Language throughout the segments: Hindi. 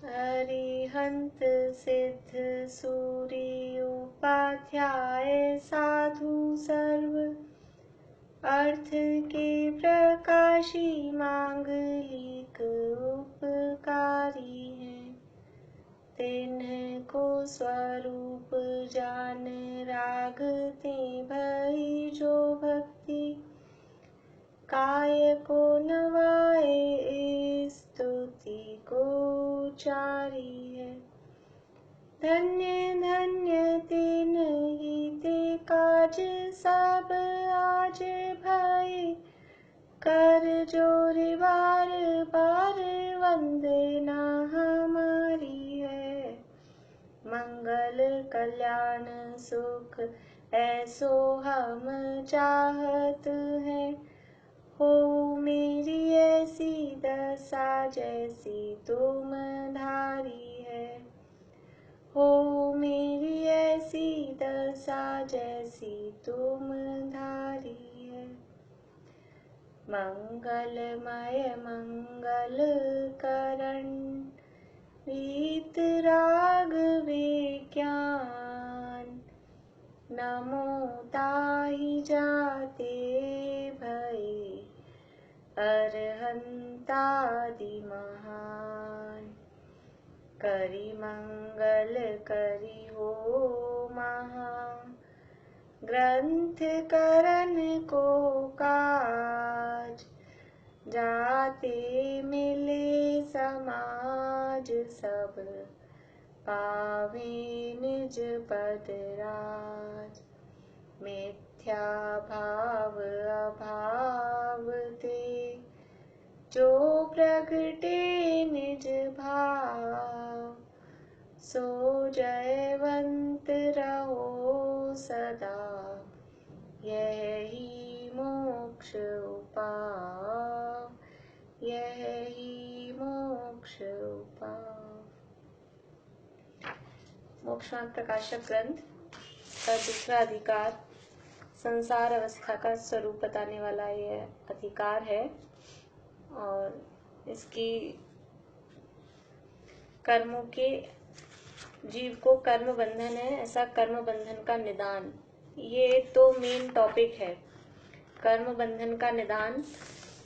अरिहंत सिद्ध सूरी उपाध्याय साधु सर्व अर्थ के प्रकाशी मांगलिक उपकारी हैं। तिन्हको स्वरूप जान रागते भई जो भक्ति काय को नवाए स्तुति को चारी है। धन्य धन्य तिन्हि ते काज सब आज भय कर जोर बार बार वंदना हमारी है। मंगल कल्याण सुख ऐसो हम चाहत हैं। हो मेरी ऐसी दशा जैसी तुम धारी है। हो मेरी ऐसी दशा जैसी तुम धारी है। मंगलमय मंगल करण रीत राग विज्ञान नमो ताहि जाते भई अरहंतादि महान। करि मंगल करि हो महा ग्रंथ करन को काज जाते मिले समाज सब पावे निज पद राज। मिथ्या भाव अभाव ते जो प्रगटे निज भाव सो जयवंत रहो सदा यही मोक्ष उपाय यही मोक्ष उपाय। मोक्षमार्ग प्रकाशक ग्रंथ का दूसरा अधिकार संसार अवस्था का स्वरूप बताने वाला यह अधिकार है और इसकी कर्मों के जीव को कर्म बंधन है, ऐसा कर्म बंधन का निदान, ये तो मेन टॉपिक है। कर्म बंधन का निदान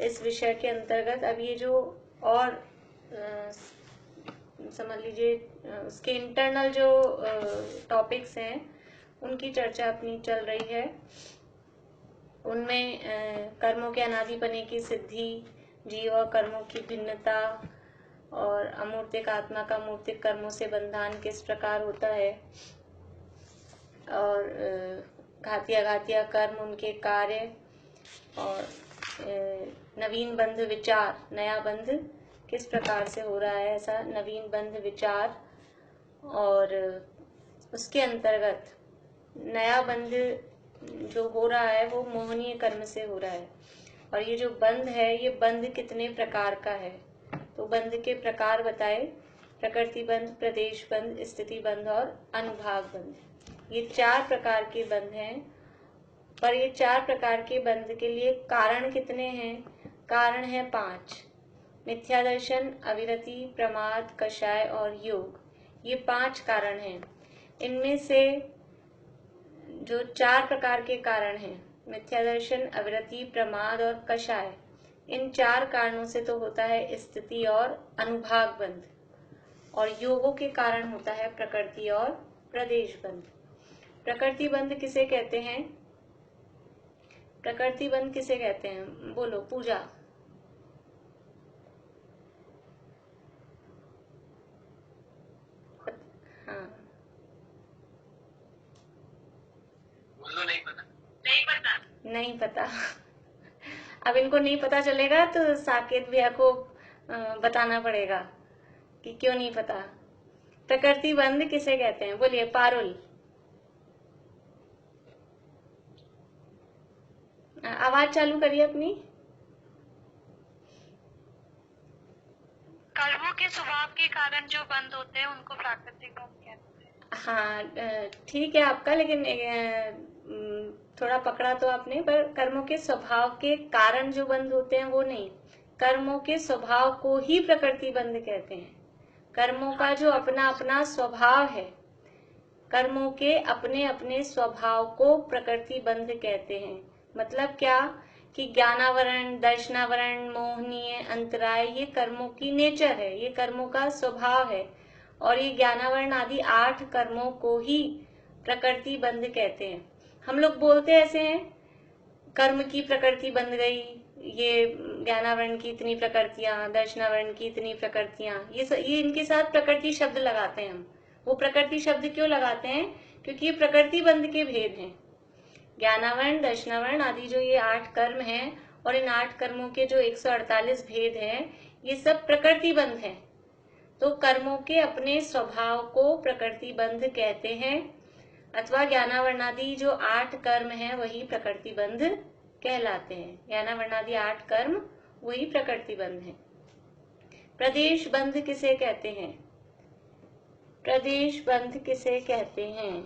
इस विषय के अंतर्गत अब ये जो और समझ लीजिए उसके इंटरनल जो टॉपिक्स हैं उनकी चर्चा अपनी चल रही है। उनमें कर्मों के अनादिपने की सिद्धि, जीव और कर्मों की भिन्नता और अमूर्तिक आत्मा का मूर्तिक कर्मों से बंधन किस प्रकार होता है और घातिया घातिया कर्म उनके कार्य और नवीन बंध विचार, नया बंध किस प्रकार से हो रहा है, ऐसा नवीन बंध विचार। और उसके अंतर्गत नया बंध जो हो रहा है वो मोहनीय कर्म से हो रहा है। और ये जो बंध है ये बंध कितने प्रकार का है, तो बंध के प्रकार बताए, प्रकृति बंध, प्रदेश बंध, स्थिति बंध और अनुभाग बंध। ये 4 प्रकार के बंध हैं। पर ये 4 प्रकार के बंध के लिए कारण कितने हैं? कारण है 5। मिथ्या दर्शन, अविरति, प्रमाद, कषाय और योग, ये 5 कारण हैं। इनमें से जो 4 प्रकार के कारण हैं, मिथ्या दर्शन, अविरति, प्रमाद और कषाय, इन 4 कारणों से तो होता है स्थिति और अनुभाग बंध, और योगों के कारण होता है प्रकृति और प्रदेश बंध। प्रकृति बंध किसे कहते हैं? प्रकृति बंध किसे कहते हैं? बोलो पूजा। हाँ, बोलो नहीं पता। नहीं पता। अब इनको नहीं पता चलेगा तो साकेत भैया को बताना पड़ेगा कि क्यों नहीं पता। प्रकृति बंध किसे कहते हैं? बोलिए पारुल। आवाज चालू करिए अपनी। कर्मों के स्वभाव के कारण जो बंद होते हैं उनको प्राकृतिक बंध कहते हैं। हाँ ठीक है आपका, लेकिन थोड़ा पकड़ा तो आपने, पर कर्मों के स्वभाव के कारण जो बंध होते हैं वो नहीं, कर्मों के स्वभाव को ही प्रकृति बंध कहते हैं। कर्मों का जो अपना अपना स्वभाव है, कर्मों के अपने अपने स्वभाव को प्रकृति बंध कहते हैं। मतलब क्या कि ज्ञानावरण, दर्शनावरण, मोहनीय, अंतराय, ये कर्मों की नेचर है, ये कर्मों का स्वभाव है। और ये ज्ञानावरण आदि 8 कर्मों को ही प्रकृति बंध कहते हैं। हम लोग बोलते ऐसे हैं, कर्म की प्रकृति बंध गई, ये ज्ञानावरण की इतनी प्रकृतियां, दर्शनावरण की इतनी प्रकृतियां, ये इनके साथ प्रकृति शब्द लगाते हैं हम। वो प्रकृति शब्द क्यों लगाते हैं? क्योंकि ये प्रकृति बंध के भेद हैं। ज्ञानावरण, दर्शनावरण आदि जो ये 8 कर्म हैं और इन 8 कर्मों के जो 148 भेद हैं, ये सब प्रकृति बंध हैं। तो कर्मों के अपने स्वभाव को प्रकृति बंध कहते हैं, अथवा ज्ञानावर्णादि जो 8 कर्म हैं वही प्रकृति बंध कहलाते हैं। ज्ञानावर्णादि 8 कर्म वही प्रकृति बंध हैं। प्रदेश बंध किसे कहते हैं? प्रदेश बंध किसे कहते हैं?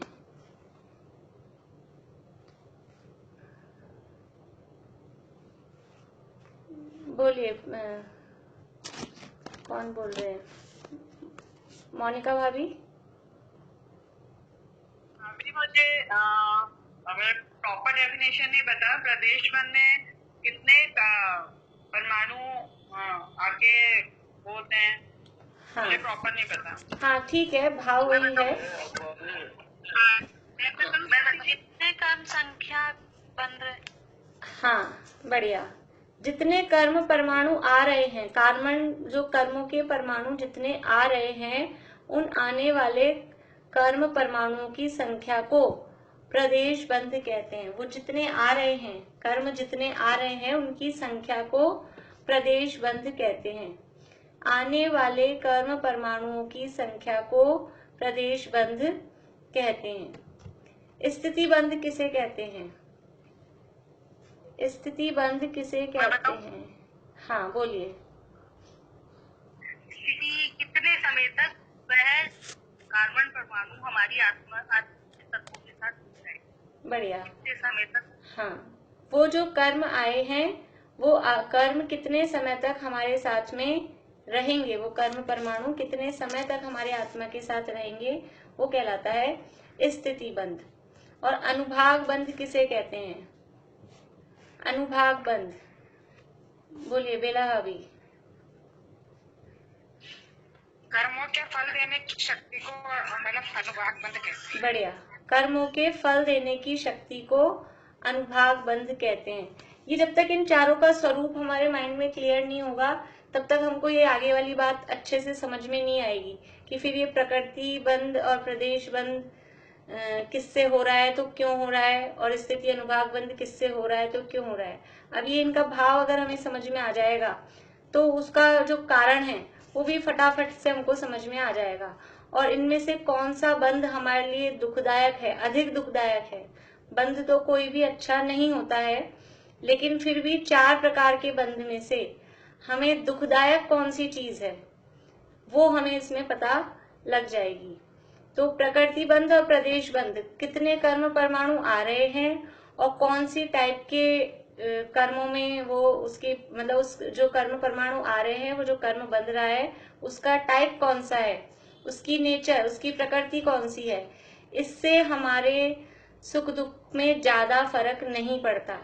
बोलिए, कौन बोल रहे हैं? मोनिका भाभी। अभी मुझे अगर प्रॉपर डेफिनेशन नहीं पता, प्रदेश बंध में कितने परमाणु आके होते हैं, हाँ, मुझे प्रॉपर नहीं पता। हाँ ठीक है, भाव वही है। कितने कर्म संख्या बंध? हाँ, बढ़िया। जितने कर्म परमाणु आ रहे हैं, कार्बन जो कर्मों के परमाणु जितने आ रहे हैं, उन आने वाले कर्म परमाणुओं की संख्या को प्रदेश बंध कहते हैं। वो जितने आ रहे हैं, कर्म जितने आ रहे हैं, उनकी संख्या को प्रदेश बंध कहते हैं। आने वाले कर्म परमाणुओं की संख्या को प्रदेश बंध कहते हैं। स्थिति बंध किसे कहते हैं? स्थिति बंध किसे कहते हैं? हाँ बोलिए। स्थिति कितने समय तक वह कार्बन परमाणु हमारी आत्मा तत्वों के साथ रहेगा? बढ़िया। कितने समय तक? हाँ, वो जो कर्म आए हैं, वो कर्म कितने समय तक हमारे साथ में रहेंगे, वो कर्म परमाणु कितने समय तक हमारे आत्मा के साथ रहेंगे, वो कहलाता है स्थिति बंध। और अनुभाग बंध किसे कहते हैं? अनुभाग बंध बोलिए बेला भाभी। कर्मों के फल देने की शक्ति को मतलब अनुभाग बंध कहते हैं। बढ़िया। कर्मों के फल देने की शक्ति को अनुभाग बंध कहते हैं। ये जब तक इन चारों का स्वरूप हमारे माइंड में क्लियर नहीं होगा, तब तक हमको ये आगे वाली बात अच्छे से समझ में नहीं आएगी कि फिर ये प्रकृति बंध और प्रदेश बंध किससे हो रहा है तो क्यों हो रहा है, और स्थिति अनुभाग बंध किससे हो रहा है तो क्यों हो रहा है। अब ये इनका भाव अगर हमें समझ में आ जाएगा तो उसका जो कारण है वो भी फटाफट से हमको समझ में आ जाएगा। और इनमें से कौन सा बंध हमारे लिए दुखदायक है, अधिक दुखदायक है। बंध तो कोई भी अच्छा नहीं होता है, लेकिन फिर भी 4 प्रकार के बंध में से हमें दुखदायक कौन सी चीज है वो हमें इसमें पता लग जाएगी। तो प्रकृति बंध और प्रदेश बंध, कितने कर्म परमाणु आ रहे हैं और कौन सी टाइप के कर्मों में वो उसके मतलब उस जो कर्म परमाणु आ रहे हैं, वो जो कर्म बंध रहा है उसका टाइप कौन सा है, उसकी नेचर, उसकी प्रकृति कौन सी है, इससे हमारे सुख दुख में ज्यादा फर्क नहीं पड़ता।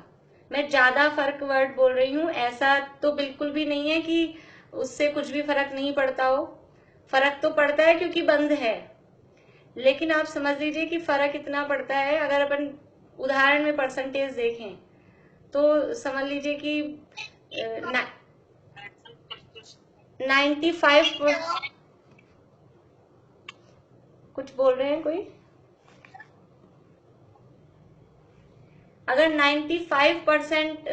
मैं ज्यादा फर्क वर्ड बोल रही हूँ, ऐसा तो बिल्कुल भी नहीं है कि उससे कुछ भी फर्क नहीं पड़ता हो। फर्क तो पड़ता है क्योंकि बंध है, लेकिन आप समझ लीजिए कि फर्क इतना पड़ता है। अगर अपन उदाहरण में परसेंटेज देखें तो समझ लीजिए कि 95 कुछ बोल रहे हैं कोई? अगर 95%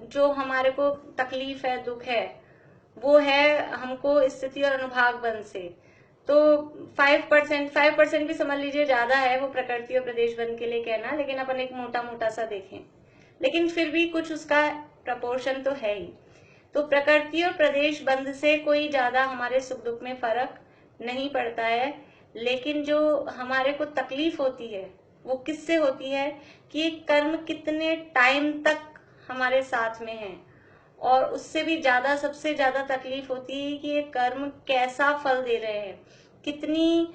जो हमारे को तकलीफ है, दुख है, वो है हमको स्थिति और अनुभाग बंध से, तो 5% भी समझ लीजिए ज्यादा है वो प्रकृति और प्रदेश बंध के लिए कहना, लेकिन अपन एक मोटा मोटा सा देखें, लेकिन फिर भी कुछ उसका प्रपोर्शन तो है ही। तो प्रकृति और प्रदेश बंध से कोई ज्यादा हमारे सुख दुख में फर्क नहीं पड़ता है। लेकिन जो हमारे को तकलीफ होती है वो किससे होती है कि कर्म कितने टाइम तक हमारे साथ में है और उससे भी ज्यादा, सबसे ज्यादा तकलीफ होती है कि ये कर्म कैसा फल दे रहे हैं, कितनी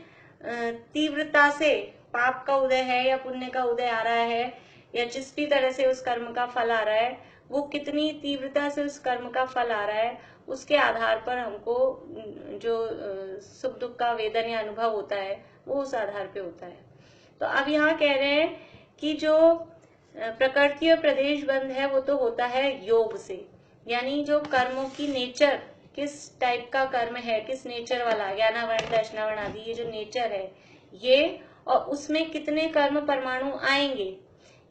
तीव्रता से पाप का उदय है या पुण्य का उदय आ रहा है, या जिस भी तरह से उस कर्म का फल आ रहा है, वो कितनी तीव्रता से उस कर्म का फल आ रहा है, उसके आधार पर हमको जो सुख दुख का वेदन या अनुभव होता है वो उस आधार पे होता है। तो अब यहाँ कह रहे हैं कि जो प्रकृति और प्रदेश बंध है वो तो होता है योग से, यानी जो कर्मों की नेचर, किस टाइप का कर्म है, किस नेचर वाला, ज्ञानावरण दर्शनावरण आदि, ये जो नेचर है ये, और उसमें कितने कर्म परमाणु आएंगे,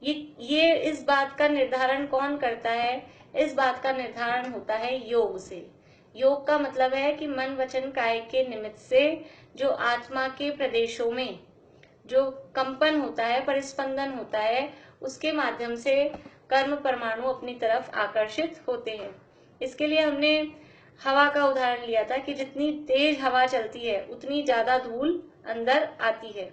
ये इस बात का निर्धारण कौन करता है? इस बात का निर्धारण होता है योग से। योग का मतलब है कि मन वचन काय के निमित्त से जो आत्मा के प्रदेशों में जो कंपन होता है, परिस्पंदन होता है, उसके माध्यम से कर्म परमाणु अपनी तरफ आकर्षित होते हैं। इसके लिए हमने हवा का उदाहरण लिया था कि जितनी तेज हवा चलती है उतनी ज्यादा धूल अंदर आती है।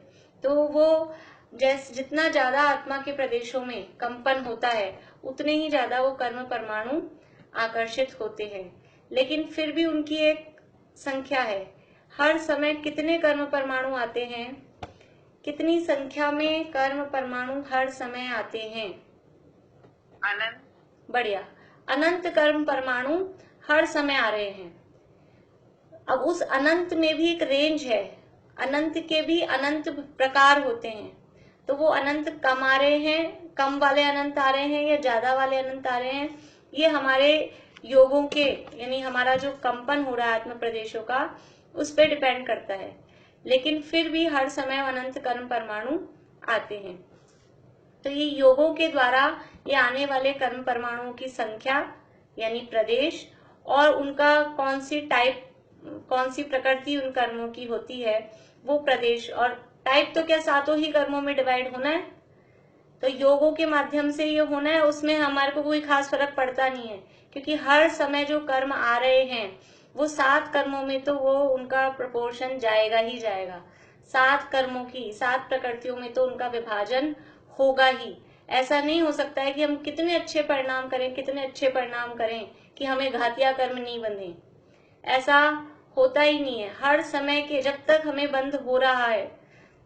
तो वो जितना ज्यादा आत्मा के प्रदेशों में कंपन होता है उतने ही ज्यादा वो कर्म परमाणु आकर्षित होते हैं। लेकिन फिर भी उनकी एक संख्या है, हर समय कितने कर्म परमाणु आते हैं, कितनी संख्या में कर्म परमाणु हर समय आते हैं? अनंत। बढ़िया, अनंत कर्म परमाणु हर समय आ रहे हैं। अब उस अनंत में भी एक रेंज है, अनंत के भी अनंत प्रकार होते हैं। तो वो अनंत कम आ रहे हैं, कम वाले अनंत आ रहे हैं या ज्यादा वाले अनंत आ रहे हैं, ये हमारे योगों के, यानी हमारा जो कंपन हो रहा है आत्म प्रदेशों का, उस पर डिपेंड करता है। लेकिन फिर भी हर समय अनंत कर्म परमाणु आते हैं। तो ये योगों के द्वारा ये आने वाले कर्म परमाणुओं की संख्या यानी प्रदेश, और उनका कौन सी टाइप, कौन सी प्रकृति उन कर्मों की होती है, वो प्रदेश और टाइप तो क्या सातों ही कर्मों में डिवाइड होना है, तो योगों के माध्यम से ये होना है। उसमें हमारे को कोई खास फर्क पड़ता नहीं है, क्योंकि हर समय जो कर्म आ रहे हैं वो 7 कर्मों में तो वो उनका प्रोपोर्शन जाएगा ही जाएगा। 7 कर्मों की 7 प्रकृतियों में तो उनका विभाजन होगा ही। ऐसा नहीं हो सकता है कि हम कितने अच्छे परिणाम करें, कितने अच्छे परिणाम करें कि हमें घातिया कर्म नहीं बंधे, ऐसा होता ही नहीं है। हर समय के, जब तक हमें बंध हो रहा है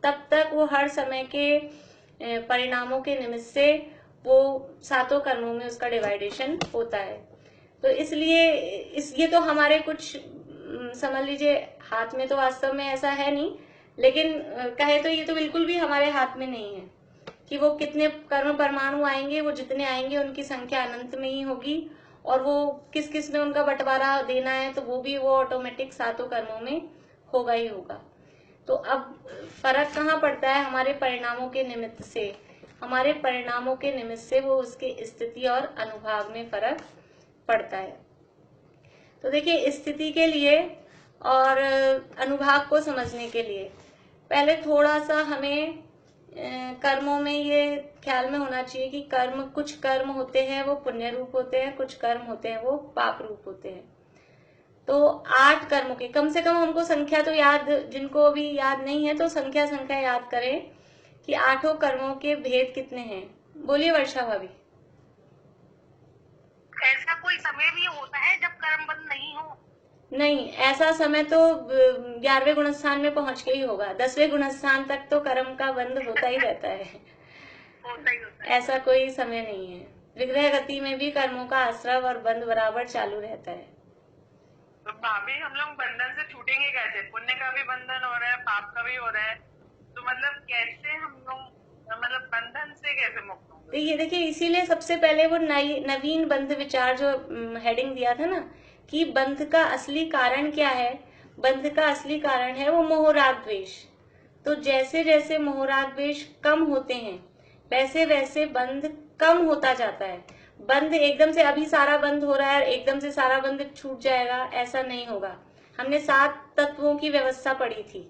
तब तक वो हर समय के परिणामों के निमित्त से वो 7 कर्मों में उसका डिवाइडेशन होता है। तो इसलिए ये तो हमारे कुछ समझ लीजिए हाथ में तो वास्तव में ऐसा है नहीं, लेकिन कहे तो ये तो बिल्कुल भी हमारे हाथ में नहीं है कि वो कितने कर्म परमाणु आएंगे, वो जितने आएंगे उनकी संख्या अनंत में ही होगी, और वो किस किस में उनका बंटवारा देना है तो वो भी वो ऑटोमेटिक 7 कर्मों में होगा ही होगा। तो अब फर्क कहाँ पड़ता है? हमारे परिणामों के निमित्त से, हमारे परिणामों के निमित्त से वो उसके स्थिति और अनुभाग में फर्क पड़ता है। तो देखिए, स्थिति के लिए और अनुभाग को समझने के लिए पहले थोड़ा सा हमें कर्मों में ये ख्याल में होना चाहिए कि कर्म, कुछ कर्म होते हैं वो पुण्य रूप होते हैं, कुछ कर्म होते हैं वो पाप रूप होते हैं। तो 8 कर्मों के कम से कम हमको संख्या तो याद, जिनको अभी याद नहीं है तो संख्या याद करें कि 8 कर्मों के भेद कितने हैं। बोलिए वर्षा भाभी। ऐसा कोई समय भी होता है जब कर्म बंद नहीं हो? नहीं, ऐसा समय तो 11वें गुणस्थान में पहुंच के ही होगा। 10वें गुणस्थान तक तो कर्म का बंद होता ही रहता है, होता ही होता है। ऐसा कोई समय नहीं है। विग्रह गति में भी कर्मों का आश्रव और बंद बराबर चालू रहता है। तो भाभी, हम लोग बंधन से छूटेंगे कैसे? पुण्य का भी बंधन हो रहा है, पाप का भी हो रहा है, तो मतलब कैसे हम लोग मतलब बंधन से कैसे मुक्त होंगे? तो ये देखिए, इसीलिए सबसे पहले वो नवीन बंध विचार जो हेडिंग दिया था ना, कि बंध का असली कारण क्या है। बंध का असली कारण है वो मोह राग द्वेष। तो जैसे जैसे मोह राग द्वेष कम होते हैं वैसे वैसे बंध कम होता जाता है। बंध एकदम से अभी सारा बंद हो रहा है, एकदम से सारा बंध छूट जाएगा, ऐसा नहीं होगा। हमने 7 तत्वों की व्यवस्था पढ़ी थी,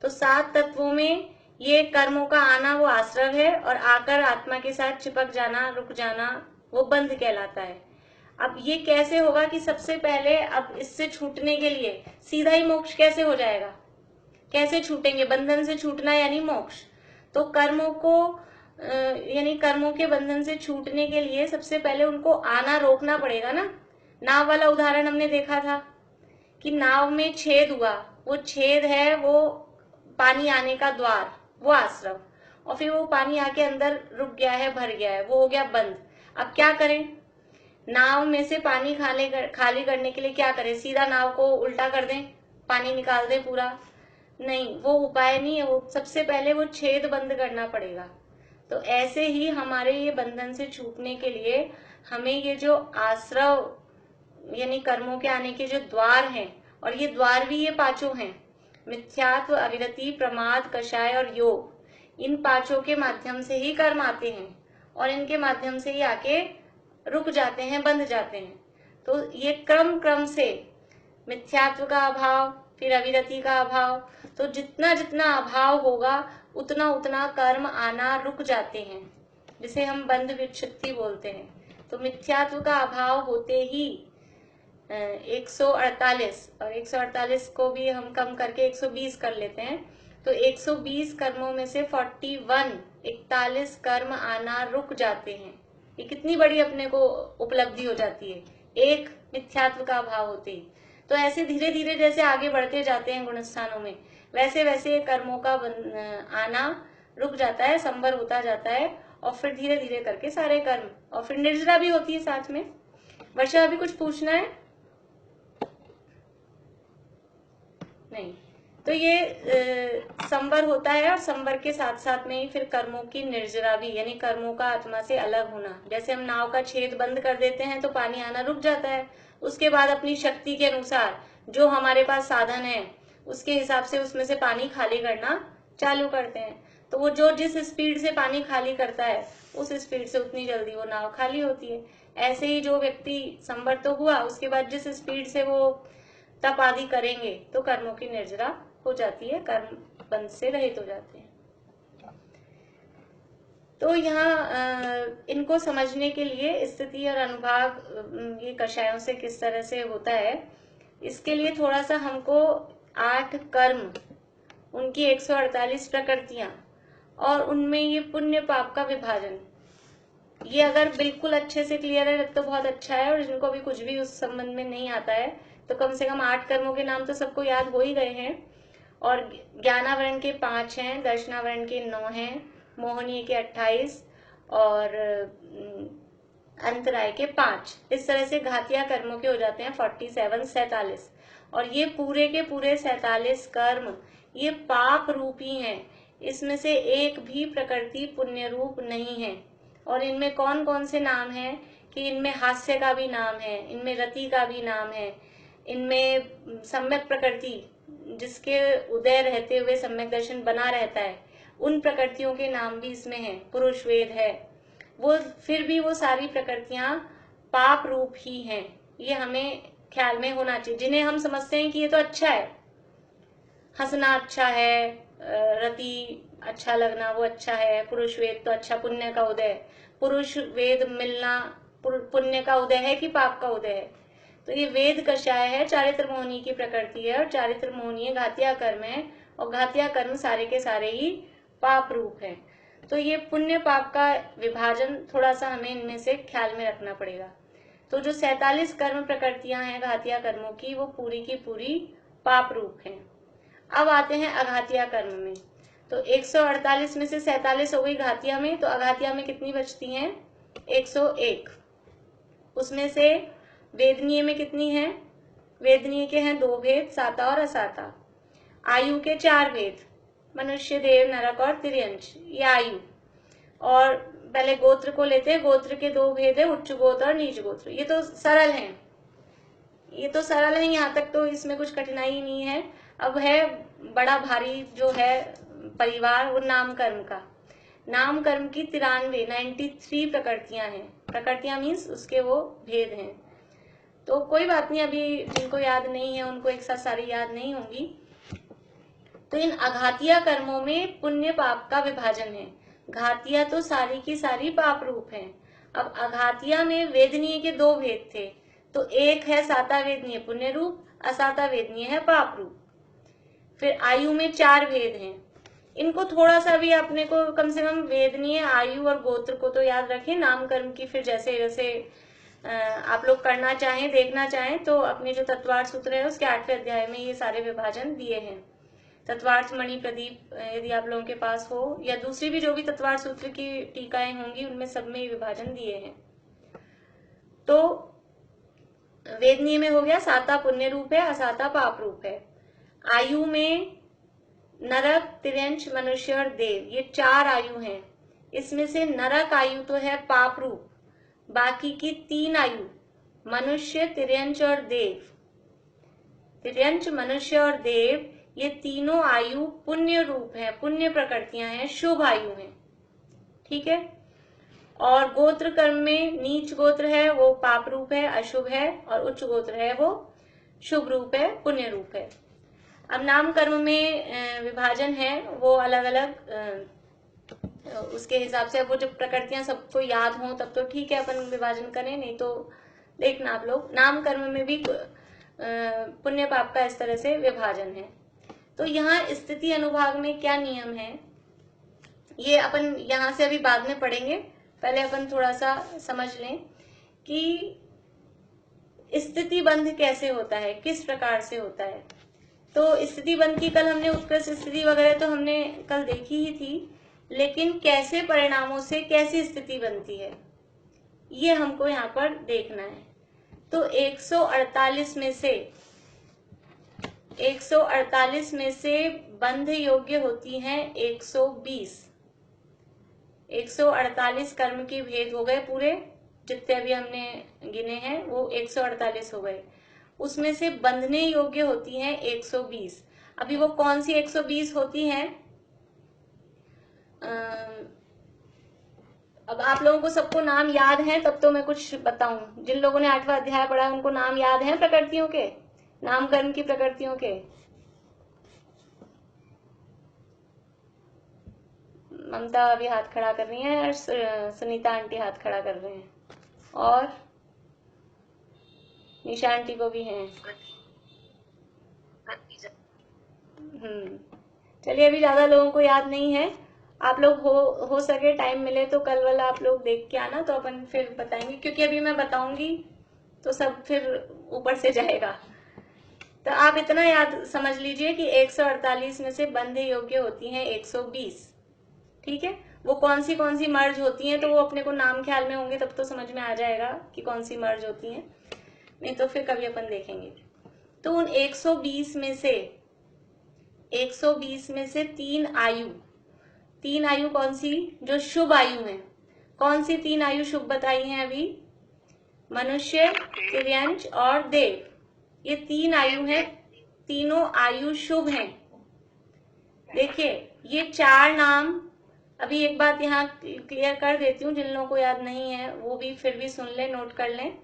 तो 7 तत्वों में ये कर्मों का आना वो आश्रव है, और आकर आत्मा के साथ चिपक जाना, रुक जाना, वो बंध कहलाता है। अब ये कैसे होगा कि सबसे पहले अब इससे छूटने के लिए सीधा ही मोक्ष कैसे हो जाएगा, कैसे छूटेंगे? बंधन से छूटना यानी मोक्ष। तो कर्मों को यानी कर्मों के बंधन से छूटने के लिए सबसे पहले उनको आना रोकना पड़ेगा ना। नाव वाला उदाहरण हमने देखा था कि नाव में छेद हुआ, वो छेद है वो पानी आने का द्वार, वो आश्रव, और फिर वो पानी आके अंदर रुक गया है, भर गया है, वो हो गया बंद। अब क्या करें? नाव में से पानी खाली करने के लिए क्या करें? सीधा नाव को उल्टा कर दें, पानी निकाल दें पूरा? नहीं, वो उपाय नहीं है। वो सबसे पहले वो छेद बंद करना पड़ेगा। तो ऐसे ही हमारे ये बंधन से छूटने के लिए हमें ये जो आश्रव यानी कर्मों के आने के जो द्वार हैं, और ये द्वार भी ये पांचों हैं, मिथ्यात्व, अविरति, प्रमाद, कषाय और योग, इन पांचों के माध्यम से ही कर्म आते हैं और इनके माध्यम से ही आके रुक जाते हैं, बंध जाते हैं। तो ये क्रम से मिथ्यात्व का अभाव, फिर अविरति का अभाव, तो जितना जितना अभाव होगा उतना उतना कर्म आना रुक जाते हैं, जिसे हम बंध विच्छित्ति बोलते हैं। तो मिथ्यात्व का अभाव होते ही 148, और 148 को भी हम कम करके 120 कर लेते हैं, तो 120 कर्मों में से 41 कर्म आना रुक जाते हैं। ये कितनी बड़ी अपने को उपलब्धि हो जाती है एक मिथ्यात्व का अभाव होते ही। तो ऐसे धीरे धीरे जैसे आगे बढ़ते जाते हैं गुणस्थानों में, वैसे वैसे कर्मों का आना रुक जाता है, संवर होता जाता है, और फिर धीरे धीरे करके सारे कर्म, और फिर निर्जरा भी होती है साथ में। वर्षा, अभी कुछ पूछना है? नहीं। तो ये संवर होता है, और संवर के साथ साथ में ही फिर कर्मों की निर्जरा भी, यानी कर्मों का आत्मा से अलग होना। जैसे हम नाव का छेद बंद कर देते हैं तो पानी आना रुक जाता है, उसके बाद अपनी शक्ति के अनुसार जो हमारे पास साधन है उसके हिसाब से उसमें से पानी खाली करना चालू करते हैं। तो वो जो जिस स्पीड से पानी खाली करता है उस स्पीड से उतनी जल्दी वो नाव खाली होती है। ऐसे ही जो व्यक्ति संवर तो हुआ, उसके बाद जिस स्पीड से वो तप आदि करेंगे तो कर्मों की निर्जरा हो जाती है, कर्म बंध से रहित हो जाते हैं। तो यहाँ इनको समझने के लिए स्थिति और अनुभाग ये कषायों से किस तरह से होता है, इसके लिए थोड़ा सा हमको 8 कर्म, उनकी 148 प्रकृतियां, और उनमें ये पुण्य पाप का विभाजन, ये अगर बिल्कुल अच्छे से क्लियर है तो बहुत अच्छा है। और जिनको भी कुछ भी उस संबंध में नहीं आता है तो कम से कम 8 कर्मों के नाम तो सबको याद हो ही गए हैं। और ज्ञानावरण के 5 हैं, दर्शनावरण के 9 हैं, मोहनीय के 28 और अंतराय के 5। इस तरह से घातिया कर्मों के हो जाते हैं 47। और ये पूरे के पूरे 47 कर्म ये पाप रूप ही हैं। इसमें से एक भी प्रकृति पुण्य रूप नहीं है। और इनमें कौन कौन से नाम हैं कि इनमें हास्य का भी नाम है, इनमें रति का भी नाम है, इनमें सम्यक प्रकृति जिसके उदय रहते हुए सम्यक दर्शन बना रहता है, उन प्रकृतियों के नाम भी इसमें हैं। पुरुष वेद है वो, फिर भी वो सारी प्रकृतियां पाप रूप ही हैं। ये हमें ख्याल में होना चाहिए। जिन्हें हम समझते हैं कि ये तो अच्छा है, हंसना अच्छा है, रति अच्छा लगना वो अच्छा है, पुरुष वेद तो अच्छा, पुण्य का उदय, पुरुष वेद मिलना पुण्य का उदय है कि पाप का उदय है? तो ये वेद कषाय है, चारित्र मोहनी की प्रकृति है, और चारित्र मोहनी घातिया कर्म है, और घातिया कर्म सारे के सारे ही पाप रूप है। तो ये पुण्य पाप का विभाजन थोड़ा सा हमें इनमें से ख्याल में रखना पड़ेगा। तो जो 47 कर्म प्रकृतियां हैं घातिया कर्मों की, वो पूरी की पूरी पाप रूप हैं। अब आते हैं अघातिया कर्म में। तो 148 में से 47 हो गई घातिया में, तो अघातिया में कितनी बचती हैं? 101। उसमें से वेदनीय में कितनी है? वेदनीय के हैं 2 भेद, साता और असाता। आयु के 4 भेद, मनुष्य, देव, नरक और तिर्यंश, ये आयु। और पहले गोत्र को लेते हैं, गोत्र के 2 भेद है, उच्च गोत्र और नीच गोत्र। ये तो सरल है, ये तो सरल है, यहाँ तक तो इसमें कुछ कठिनाई नहीं है। अब है बड़ा भारी जो है परिवार, वो नाम कर्म का। नाम कर्म की 93 प्रकृतियां हैं। प्रकृतियां मीन्स उसके वो भेद हैं। तो कोई बात नहीं, अभी जिनको याद नहीं है उनको एक साथ सारी याद नहीं होंगी। तो इन अघातिया कर्मों में पुण्य पाप का विभाजन है। घातिया तो सारी की सारी पाप रूप है। अब अघातिया में वेदनीय के 2 भेद थे, तो एक है साता वेदनीय पुण्य रूप, असाता वेदनीय है पाप रूप। फिर आयु में 4 भेद हैं, इनको थोड़ा सा भी अपने को कम से कम वेदनीय, आयु और गोत्र को तो याद रखें। नाम कर्म की फिर जैसे जैसे आप लोग करना चाहें, देखना चाहें, तो अपने जो तत्वार्थ सूत्र है उसके 8वें अध्याय में ये सारे विभाजन दिए हैं। तत्वार्थ मणि प्रदीप यदि आप लोगों के पास हो, या दूसरी भी जो भी तत्वार्थ सूत्र की टीकाएं होंगी उनमें सब में ये विभाजन दिए हैं। तो वेदनीय में हो गया, साता पुण्य रूप है, असाता पाप रूप है। आयु में नरक, तिर्यंच, मनुष्य और देव, ये 4 आयु हैं। इसमें से नरक आयु तो है पाप रूप, बाकी की 3 आयु मनुष्य, तिर्यंच और देव, तिर्यंच, मनुष्य और देव, ये तीनों आयु पुण्य रूप है, पुण्य प्रकृतियां हैं, शुभ आयु हैं। ठीक है। और गोत्र कर्म में नीच गोत्र है वो पाप रूप है, अशुभ है, और उच्च गोत्र है वो शुभ रूप है, पुण्य रूप है। अब नाम कर्म में विभाजन है वो अलग अलग उसके हिसाब से। अब वो जब प्रकृतियां सबको याद हो तब तो ठीक है अपन विभाजन करें, नहीं तो देखना आप लोग नाम कर्म में भी पुण्य पाप का इस तरह से विभाजन है। तो यहाँ स्थिति अनुभाग में क्या नियम है ये अपन यहाँ से अभी बाद में पढ़ेंगे। पहले अपन थोड़ा सा समझ लें कि स्थिति बंध कैसे होता है, किस प्रकार से होता है। तो स्थिति बंध की कल हमने उत्कृष्ट स्थिति वगैरह तो हमने कल देखी ही थी, लेकिन कैसे परिणामों से कैसी स्थिति बनती है ये हमको यहाँ पर देखना है। तो 148 में से बंध योग्य होती हैं 120। 148 कर्म के भेद हो गए पूरे, जितने अभी हमने गिने हैं वो 148 हो गए। उसमें से बंधने योग्य होती हैं 120। अभी वो कौन सी 120 होती हैं? अब आप लोगों को सबको नाम याद है तब तो मैं कुछ बताऊं। जिन लोगों ने 8वां अध्याय पढ़ा उनको नाम याद है प्रकृतियों के, नाम कर्म की प्रकृतियों के? ममता अभी हाथ खड़ा कर रही है और सुनीता आंटी हाथ खड़ा कर रहे हैं, और निशा आंटी को भी हैं। चलिए, अभी ज्यादा लोगों को याद नहीं है। आप लोग हो सके टाइम मिले तो कल वाला आप लोग देख के आना, तो अपन फिर बताएंगे, क्योंकि अभी मैं बताऊंगी तो सब फिर ऊपर से जाएगा। तो आप इतना याद समझ लीजिए कि 148 में से बंध योग्य होती हैं 120। ठीक है। वो कौन सी मर्ज होती हैं तो वो अपने को नाम ख्याल में होंगे तब तो समझ में आ जाएगा कि कौन सी मर्ज होती हैं, नहीं तो फिर कभी अपन देखेंगे। तो उन 120 में से 3 आयु कौन सी जो शुभ आयु है? कौन सी 3 आयु शुभ बताई हैं अभी? मनुष्य, तिर्यंच और देव, ये 3 आयु हैं, तीनों आयु शुभ हैं। देखिए ये 4 नाम, अभी एक बात यहाँ क्लियर कर देती हूँ, जिन लोगों को याद नहीं है वो भी फिर भी सुन लें, नोट कर लें।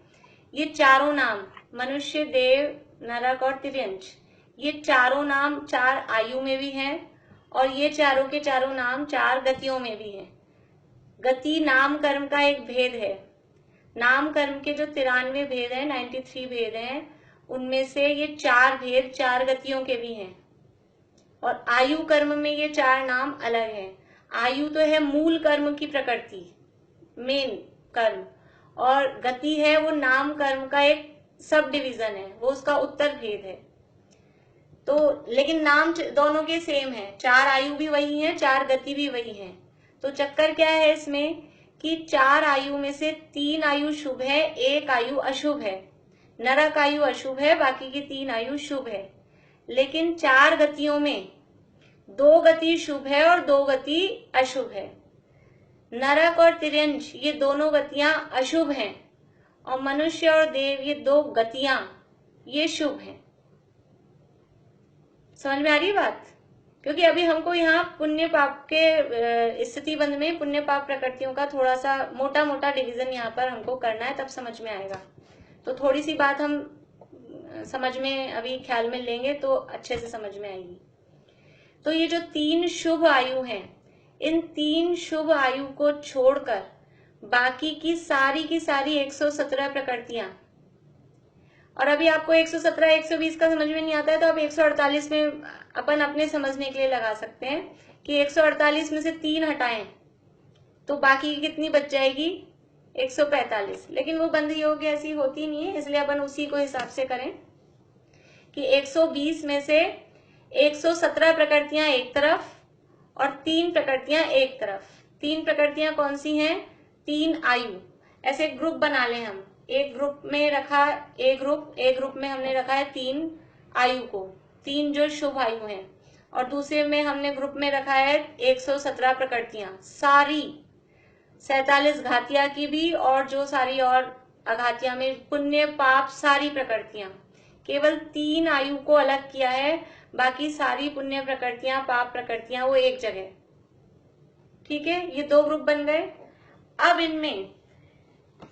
ये चारों नाम मनुष्य, देव, नरक और तिर्यंच, ये चारों नाम 4 आयु में भी हैं, और ये चारों के चारों नाम 4 गतियों में भी हैं। गति नाम कर्म का एक भेद है। नाम कर्म के जो 93 भेद हैं, 93 भेद हैं, उनमें से ये 4 भेद 4 गतियों के भी हैं। और आयु कर्म में ये 4 नाम अलग हैं। आयु तो है मूल कर्म की प्रकृति, मेन कर्म, और गति है वो नाम कर्म का एक सब डिवीजन है, वो उसका उत्तर भेद है। तो लेकिन नाम दोनों के सेम है, 4 आयु भी वही है, 4 गति भी वही है। तो चक्कर क्या है इसमें कि 4 आयु में से 3 आयु शुभ है, 1 आयु अशुभ है। नरक आयु अशुभ है, बाकी की 3 आयु शुभ है। लेकिन 4 गतियों में 2 गति शुभ है और 2 गति अशुभ है। नरक और तिर्यंच ये दोनों गतियां अशुभ हैं, और मनुष्य और देव ये 2 गतियां ये शुभ हैं। समझ में आ रही बात? क्योंकि अभी हमको यहाँ पुण्य पाप के स्थिति बंध में पुण्य पाप प्रकृतियों का थोड़ा सा मोटा मोटा डिवीजन यहाँ पर हमको करना है, तब समझ में आएगा। तो थोड़ी सी बात हम समझ में अभी ख्याल में लेंगे तो अच्छे से समझ में आएगी। तो ये जो 3 शुभ आयु हैं, इन 3 शुभ आयु को छोड़कर बाकी की सारी 117 प्रकृतियां और अभी आपको 117 120 का समझ में नहीं आता है तो आप 148 में अपन अपने समझने के लिए लगा सकते हैं कि 148 में से 3 हटाएं तो बाकी कितनी बच जाएगी 145। लेकिन वो बंध योग ऐसी होती नहीं है, इसलिए अपन उसी को हिसाब से करें कि 120 में से 117 प्रकृतियां एक तरफ और 3 प्रकृतियां एक तरफ। 3 प्रकृतियां कौन सी हैं? 3 आयु। ऐसे ग्रुप बना लें हम, एक ग्रुप में रखा एक ग्रुप में हमने रखा है 3 आयु को, 3 जो शुभ आयु हैं, और दूसरे में हमने ग्रुप में रखा है 117 प्रकृतियां, सारी 47 घातिया की भी और जो सारी और अघातिया में पुण्य पाप सारी प्रकृतियां। केवल 3 आयु को अलग किया है, बाकी सारी पुण्य प्रकृतियां पाप प्रकृतियां वो एक जगह। ठीक है, ये 2 ग्रुप बन गए। अब इनमें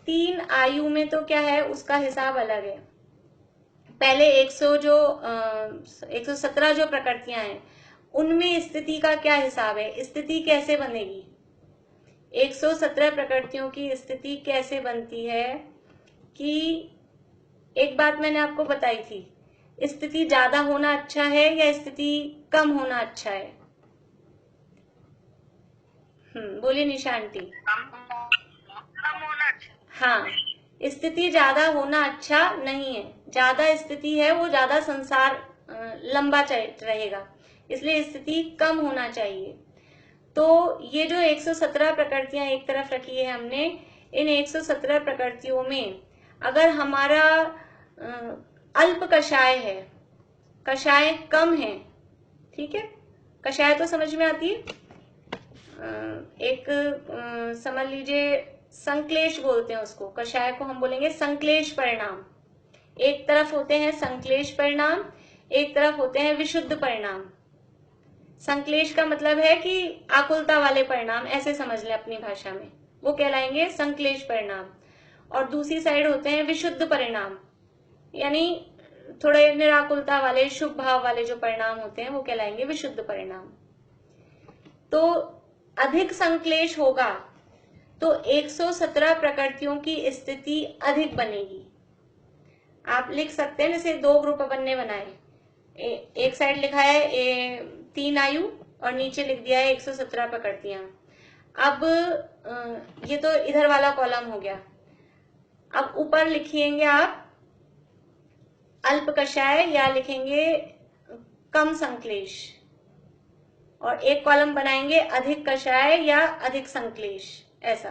3 आयु में तो क्या है, उसका हिसाब अलग है। पहले 117 जो प्रकृतियां हैं उनमें स्थिति का क्या हिसाब है, स्थिति कैसे बनेगी? 117 प्रकृतियों की स्थिति कैसे बनती है कि एक बात मैंने आपको बताई थी, स्थिति ज्यादा होना अच्छा है या स्थिति कम होना अच्छा है? बोलिए निशा आंटी। कम होना अच्छा। हाँ, स्थिति ज्यादा होना अच्छा नहीं है। ज्यादा स्थिति है वो ज्यादा संसार लंबा रहेगा, इसलिए स्थिति कम होना चाहिए। तो ये जो 117 प्रकृतियां एक तरफ रखी है हमने, इन 117 प्रकृतियों में अगर हमारा अल्प कषाय है, कषाय कम है, ठीक है, कषाय तो समझ में आती है, एक समझ लीजिए संक्लेश बोलते हैं उसको, कषाय को हम बोलेंगे संक्लेश परिणाम। एक तरफ होते हैं संक्लेश परिणाम, एक तरफ होते हैं विशुद्ध परिणाम। संक्लेश का मतलब है कि आकुलता वाले परिणाम, ऐसे समझ लें अपनी भाषा में, वो कहलाएंगे संक्लेश परिणाम। और दूसरी साइड होते हैं विशुद्ध परिणाम, यानी थोड़े निराकुलता वाले शुभ भाव वाले जो परिणाम होते हैं वो कहलाएंगे विशुद्ध परिणाम। तो अधिक संक्लेश होगा तो 117 प्रकृतियों की स्थिति अधिक बनेगी। आप लिख सकते हैं, जैसे 2 ग्रुप अपन ने बनाए, एक साइड लिखा है 3 आयु और नीचे लिख दिया है 117 प्रकृतियां। अब ये तो इधर वाला कॉलम हो गया। अब ऊपर लिखिएंगे आप अल्प कषाय या लिखेंगे कम संक्लेश, और एक कॉलम बनाएंगे अधिक कषाय या अधिक संक्लेश। ऐसा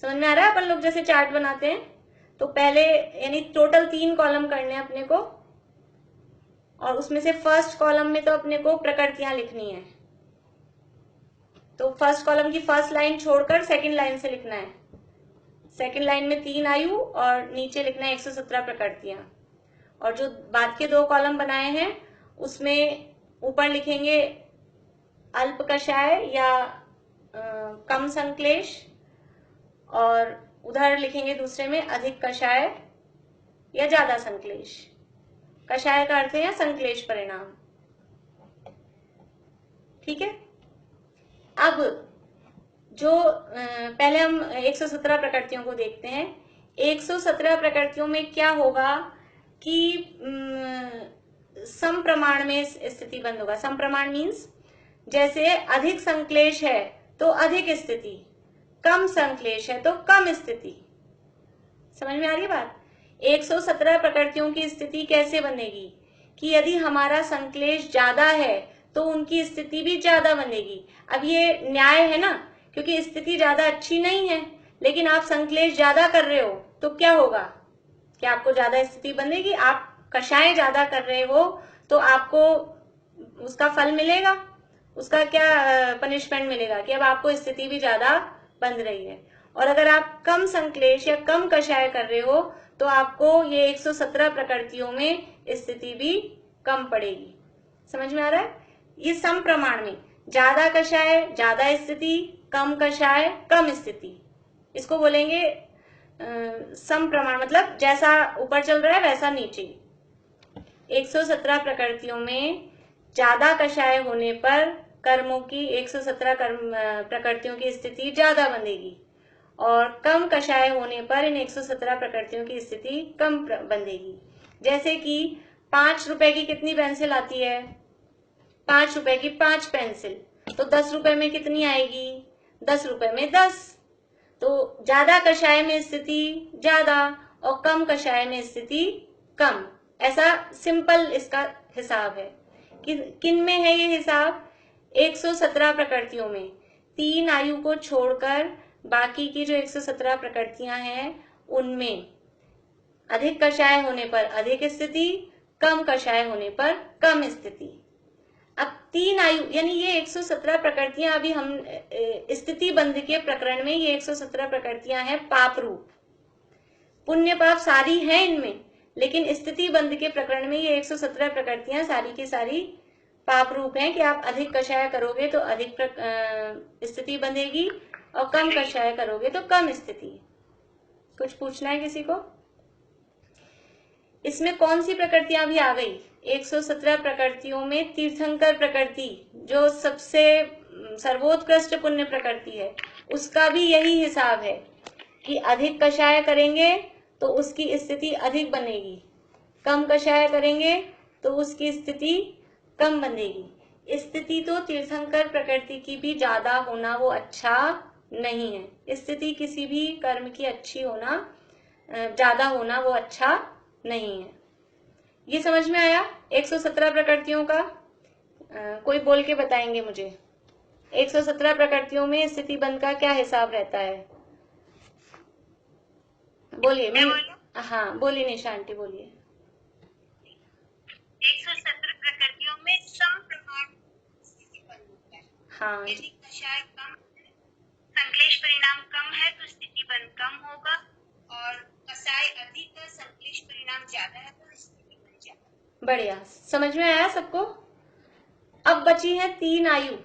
समझ में आ रहा है? अपन लोग जैसे चार्ट बनाते हैं तो पहले यानी टोटल 3 कॉलम करने अपने को, और उसमें से फर्स्ट कॉलम में तो अपने को प्रकृतियां लिखनी है, तो फर्स्ट कॉलम की फर्स्ट लाइन छोड़कर सेकंड लाइन से लिखना है। सेकंड लाइन में 3 आयु और नीचे लिखना है 117 प्रकृतियां। और जो बाद के 2 कॉलम बनाए हैं उसमें ऊपर लिखेंगे अल्प कषाय या कम संक्लेश, और उधर लिखेंगे दूसरे में अधिक कषाय या ज्यादा संक्लेश। कषाय का अर्थ है या संक्लेश परिणाम। ठीक है, अब जो पहले हम 117 प्रकृतियों को देखते हैं। 117 प्रकृतियों में क्या होगा कि सम प्रमाण में स्थिति बंद होगा। सम प्रमाण मीन्स जैसे अधिक संक्लेश है तो अधिक स्थिति, कम संक्लेश है तो कम स्थिति। समझ में आ रही है बात? 117 प्रकृतियों की स्थिति कैसे बनेगी कि यदि हमारा संक्लेश ज्यादा है तो उनकी स्थिति भी ज्यादा बनेगी। अब ये न्याय है ना, क्योंकि स्थिति ज्यादा अच्छी नहीं है लेकिन आप संक्लेश ज्यादा कर रहे हो तो क्या होगा, क्या आपको ज्यादा स्थिति बनेगी? आप कषाय ज्यादा कर रहे हो तो आपको उसका फल मिलेगा, उसका क्या पनिशमेंट मिलेगा कि अब आपको स्थिति भी ज्यादा बन रही है। और अगर आप कम संक्लेश या कम कषाय कर रहे हो तो आपको ये 117 प्रकृतियों में स्थिति भी कम पड़ेगी। समझ में आ रहा है? ये सम प्रमाण में ज्यादा कषाय ज्यादा स्थिति, कम कषाय कम स्थिति, इसको बोलेंगे सम प्रमाण, मतलब जैसा ऊपर चल रहा है वैसा नीचे। 117 प्रकृतियों में ज्यादा कषाय होने पर कर्मों की 117 प्रकृतियों की स्थिति ज्यादा बनेगी, और कम कषाय होने पर इन 117 प्रकृतियों की स्थिति कम बंधेगी। जैसे कि 5 रुपए की कितनी पेंसिल आती है? 5 रुपए की 5 पेंसिल, तो 10 रुपए में कितनी आएगी? 10 रुपए में 10। तो ज्यादा कषाय में स्थिति ज्यादा और कम कषाय में स्थिति कम। ऐसा सिंपल इसका हिसाब है। किन में है ये हिसाब? 117 प्रकृतियों में। 3 आयु को छोड़कर बाकी की जो 117 प्रकृतियां हैं उनमें अधिक कषाय होने पर अधिक स्थिति, कम कषाय होने पर कम स्थिति। अब 3 आयु यानी ये 117 प्रकृतियां अभी हम स्थिति बंध के प्रकरण में ये 117 प्रकृतियां हैं पाप रूप। पुण्य पाप सारी हैं इनमें, लेकिन स्थिति बंध के प्रकरण में ये 117 प्रकृतियां सारी की सारी पाप रूप हैं कि आप अधिक कषाय करोगे तो अधिक स्थिति बंधेगी और कम कषाय करोगे तो कम स्थिति। कुछ पूछना है किसी को? इसमें कौन सी प्रकृतियां भी आ गई? 117 प्रकृतियों में तीर्थंकर प्रकृति जो सबसे सर्वोत्कृष्ट पुण्य प्रकृति है, उसका भी यही हिसाब है कि अधिक कषाय करेंगे तो उसकी स्थिति अधिक बनेगी, कम कषाय करेंगे तो उसकी स्थिति कम बनेगी। स्थिति तो तीर्थंकर प्रकृति की भी ज्यादा होना वो अच्छा नहीं है। स्थिति किसी भी कर्म की अच्छी होना, ज्यादा होना वो अच्छा नहीं है। ये समझ में आया 117 प्रकृतियों का? कोई बोल के बताएंगे मुझे 117 प्रकृतियों में स्थिति बंध का क्या हिसाब रहता है? बोलिए। हाँ बोलिए निशा आंटी, बोलिए। 117 प्रकृतियों में सम प्रमाण स्थिति बंध होता है। हाँ, यदि कषाय कम संक्लेश परिणाम कम है तो स्थिति बंध कम होगा, और कषाय अधिक है संक्लेश परिणाम ज्यादा है तो स्थिति बंध ज्यादा। बढ़िया, समझ में आया सबको? अब बची है 3 आयु।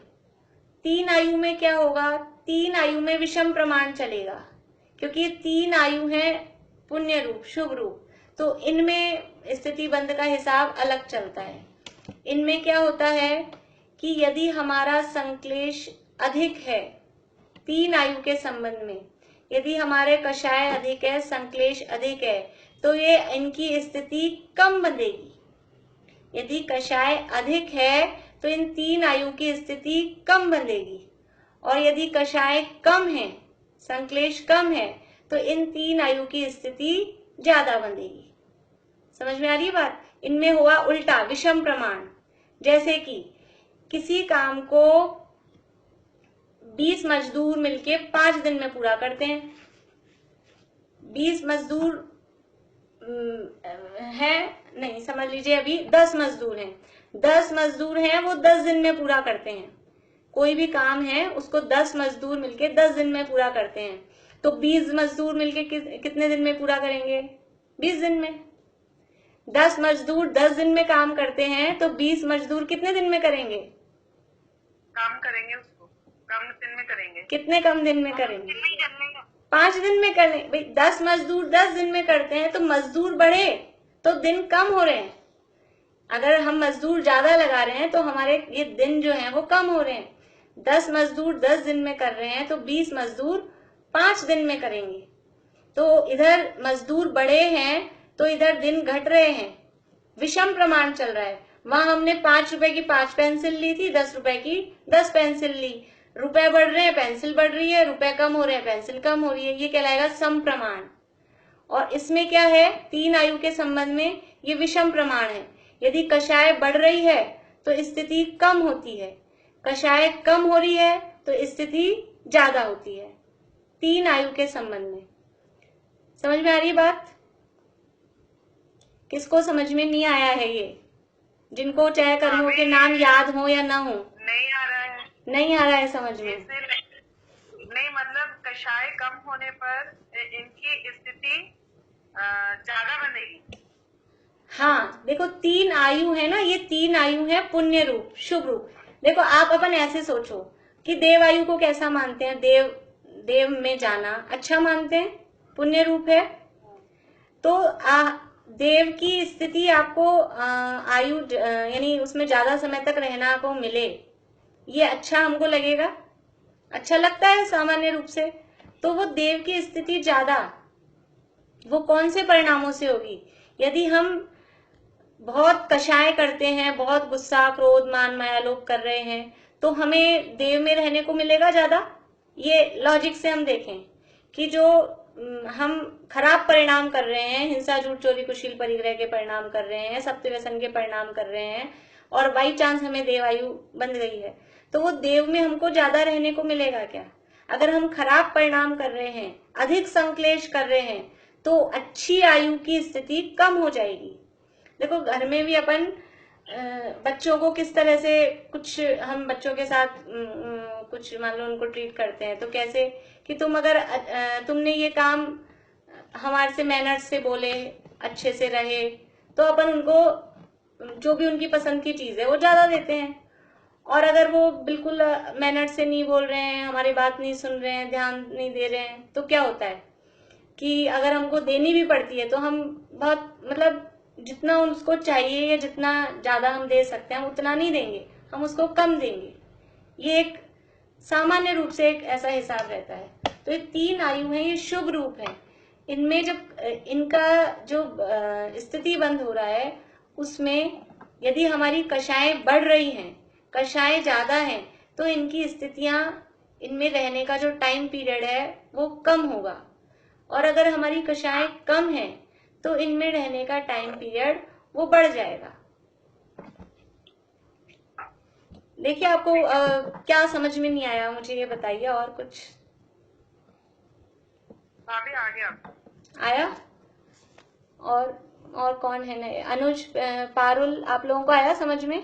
3 आयु में क्या होगा? 3 आयु में विषम प्रमाण चलेगा, क्योंकि ये 3 आयु है पुण्य रूप, शुभ रूप, तो इनमें स्थिति बंध का हिसाब अलग चलता है। इनमें क्या होता है कि यदि हमारा संक्लेश अधिक है 3 आयु के संबंध में, यदि हमारे कषाय अधिक है, संक्लेश अधिक है, तो ये इनकी स्थिति कम बंधेगी। यदि कषाय अधिक है तो इन 3 आयु की स्थिति कम बंधेगी, और यदि कषाय कम है, संक्लेश कम है, तो इन 3 आयु की स्थिति ज्यादा बंधेगी। समझ में आ रही बात? इनमें हुआ उल्टा, विषम प्रमाण। जैसे कि किसी काम को 20 मजदूर मिलके 5 दिन में पूरा करते हैं। 20 मजदूर है, नहीं समझ लीजिए अभी 10 मजदूर हैं। 10 मजदूर हैं, वो 10 दिन में पूरा करते हैं। कोई भी काम है उसको 10 मजदूर मिलके 10 दिन में पूरा करते हैं, तो 20 मजदूर मिलके कितने दिन में पूरा करेंगे? 20 दिन में। 10 मजदूर 10 दिन में काम करते हैं, तो 20 मजदूर कितने दिन में करेंगे? काम करेंगे उसको कम दिन में करेंगे। कितने कम दिन में करेंगे? 5 दिन में करेंगे। भाई 10 मजदूर 10 दिन में करते हैं तो मजदूर बढ़े तो दिन कम हो रहे हैं। अगर हम मजदूर ज्यादा लगा रहे हैं तो हमारे ये दिन जो है वो कम हो रहे हैं। 10 मजदूर 10 दिन में कर रहे हैं तो 20 मजदूर 5 दिन में करेंगे। तो इधर मजदूर बढ़े हैं तो इधर दिन घट रहे हैं, विषम प्रमाण चल रहा है। वहां हमने 5 रुपए की 5 पेंसिल ली थी, 10 रुपए की 10 पेंसिल ली। रुपए बढ़ रहे हैं, पेंसिल बढ़ रही है, रुपए कम हो रहे हैं, पेंसिल कम हो रही है। ये कहलाएगा सम प्रमाण। और इसमें क्या है? 3 आयु के संबंध में ये विषम प्रमाण है। यदि कषाय बढ़ रही है तो स्थिति कम होती है, कषाय कम हो रही है तो स्थिति ज्यादा होती है 3 आयु के संबंध में। समझ में आ रही बात? किसको समझ में नहीं आया है ये? जिनको चाहे कर्मों के नाम याद हो या ना हो, नहीं आ रहा है, नहीं आ रहा है समझ में? नहीं मतलब कषाय कम होने पर इनकी स्थिति ज्यादा बनेगी। हाँ देखो 3 आयु है ना, ये 3 आयु है पुण्य रूप, शुभ रूप। देखो आप अपन ऐसे सोचो कि देव आयु को कैसा मानते हैं? देव में जाना अच्छा मानते हैं, पुण्य रूप है। तो देव की स्थिति आपको आयु यानी उसमें ज्यादा समय तक रहना को मिले, ये अच्छा हमको लगेगा? अच्छा लगता है सामान्य रूप से। तो वो देव की स्थिति ज्यादा, वो कौन से परिणामों से होगी? यदि हम बहुत कषाय करते हैं, बहुत गुस्सा, क्रोध, मान, माया, लोभ कर रहे हैं, तो हमें देव में रहने को मिलेगा ज्यादा। ये लॉजिक से हम देखें कि जो हम खराब परिणाम कर रहे हैं, हिंसा, झूठ, चोरी, कुशील, परिग्रह के परिणाम कर रहे हैं, सप्त व्यसन के परिणाम कर रहे हैं, और बाई चांस हमें देवायु बन गई है, तो वो देव में हमको ज्यादा रहने को मिलेगा क्या? अगर हम खराब परिणाम कर रहे हैं, अधिक संक्लेश कर रहे हैं, तो अच्छी आयु की स्थिति कम हो जाएगी। देखो, घर में भी अपन बच्चों को किस तरह से, कुछ हम बच्चों के साथ कुछ मान लो उनको ट्रीट करते हैं, तो कैसे कि तुम अगर तुमने ये काम हमारे से मैनर्स से बोले, अच्छे से रहे, तो अपन उनको जो भी उनकी पसंद की चीज है वो ज्यादा देते हैं। और अगर वो बिल्कुल मैनर्स से नहीं बोल रहे हैं, हमारी बात नहीं सुन रहे हैं, ध्यान नहीं दे रहे हैं, तो क्या होता है कि अगर हमको देनी भी पड़ती है तो हम बहुत, मतलब जितना उसको चाहिए या जितना ज्यादा हम दे सकते हैं हम उतना नहीं देंगे, हम उसको कम देंगे। ये एक सामान्य रूप से एक ऐसा हिसाब रहता है। तो ये 3 आयु है, ये शुभ रूप है। इनमें जब इनका जो स्थिति बंद हो रहा है, उसमें यदि हमारी कषाएं बढ़ रही हैं, कषाएं ज्यादा हैं, तो इनकी स्थितियां, इनमें रहने का जो टाइम पीरियड है वो कम होगा। और अगर हमारी कषाएं कम है तो इनमें रहने का टाइम पीरियड वो बढ़ जाएगा। देखिए, आपको क्या समझ में नहीं आया, मुझे ये बताइए। और कुछ भाभी आ गया आया? और कौन है नए? अनुज, पारुल, आप लोगों को आया समझ में?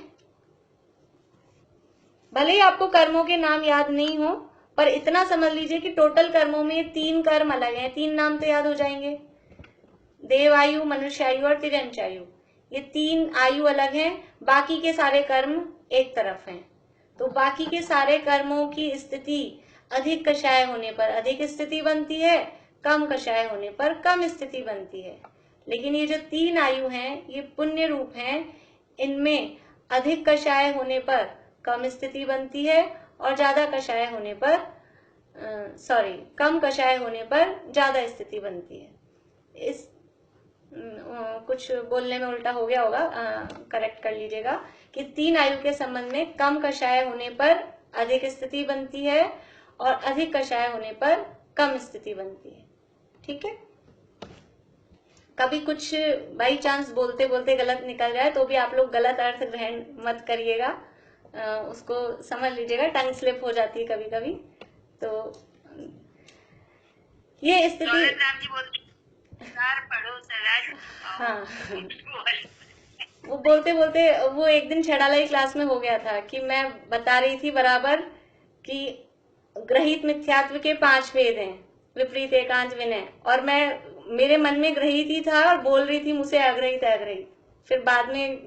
भले ही आपको कर्मों के नाम याद नहीं हो, पर इतना समझ लीजिए कि टोटल कर्मों में 3 कर्म अलग हैं। 3 नाम तो याद हो जाएंगे, देवायु, मनुष्यायु और तिर्यंचायु। ये 3 आयु अलग हैं, बाकी के सारे कर्म एक तरफ हैं। तो बाकी के सारे कर्मों की स्थिति अधिक कषाय होने पर अधिक स्थिति बनती है, कम कषाय होने पर कम स्थिति बनती है। लेकिन ये जो 3 आयु हैं, ये पुण्य रूप हैं। इनमें अधिक कषाय होने पर कम स्थिति बनती है और ज्यादा कषाय होने पर कम कषाय होने पर ज्यादा स्थिति बनती है। इस कुछ बोलने में उल्टा हो गया होगा, करेक्ट कर लीजिएगा कि 3 आयु के संबंध में कम कषाय होने पर अधिक स्थिति बनती है और अधिक कषाय होने पर कम स्थिति बनती है। ठीक है? कभी कुछ बाई चांस बोलते बोलते गलत निकल जाए तो भी आप लोग गलत अर्थ ग्रहण मत करिएगा, उसको समझ लीजिएगा, टंग स्लिप हो जाती है कभी कभी। तो ये स्थिति, हाँ, वो बोलते बोलते वो एक दिन छड़ालाई क्लास में हो गया था कि मैं बता रही थी बराबर कि ग्रहित मिथ्यात्व के 5 भेद हैं, विपरीत, एकांत, विनय, और मैं मेरे मन में ग्रहित ही था और बोल रही थी मुझसे अग्रहित अग्रहित। फिर बाद में